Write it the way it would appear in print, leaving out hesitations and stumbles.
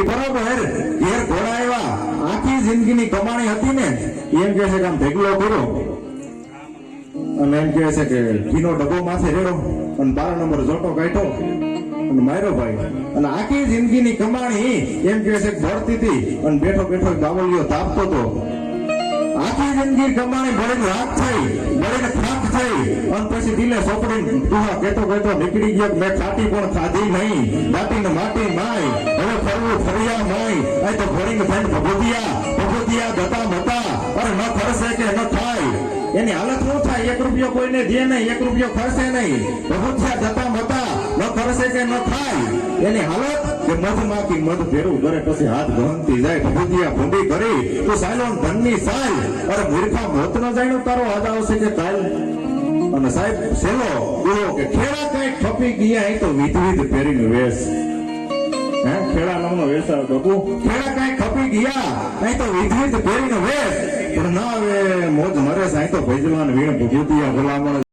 બરોબર ઘેર ઘોડા આવ્યા આખી જિંદગીની કમાણી હતી ને એમ કહે છે કે આમ ભેગલો કર્યો અને એમ કહે છે કે ઘીનો ડબ્બો માથે રેડો અને 12 નંબર જોટો કાઢ્યો અને માર્યો ભાઈ અને આખી જિંદગીની કમાણી એમ કહે છે કે ભરતી હતી અને બેઠો બેઠો બાવલીઓ તાપતો હતો આખી જિંદગી કમાણી ભરીને રાત થઈ ભરીને થાક થઈ અને પછી દિલે સોપડી દુહા કહેતો કહેતો નીકળી ગયો મેં ખાટી પણ ખાધી નહીં માટીને માટી માય હવે ફરવું ફરિયા માય આ તો ભરીને થઈને ભગોદિયા ગતા મતા અરે ન ખર્ચે કે ન થાય એની હાલત શું થાય 1 રૂપિયો કોઈને દે નહીં 1 રૂપિયો ખર્ચે નહીં ભગોદિયા ગતા મતા ન ખર્ચે કે ન થાય એની હાલત કે મધમાખી મધ ભેરું કરે પછી હાથ ગંતી જાય ભગોદિયા ભૂંડી કરી તો સાયલોન ધનની સાય અરે મૂર્ખા મોત ન જાણ્યો તારો હાથ આવશે કે કાલ અને સાહેબ સેલો એવો કે ખેડા કઈ ખપી ગયા એ તો વિધવિધ પહેરીને વેશ હે ખેડા નામનો વેશ આવે બાપુ ખેડા કઈ ખપી ગયા એ તો વિધવિધ પહેરીને વેશ પણ ના હવે મોજ મરે સાઈ તો ભજવાન વીણ ભૂતિયા ભલામણ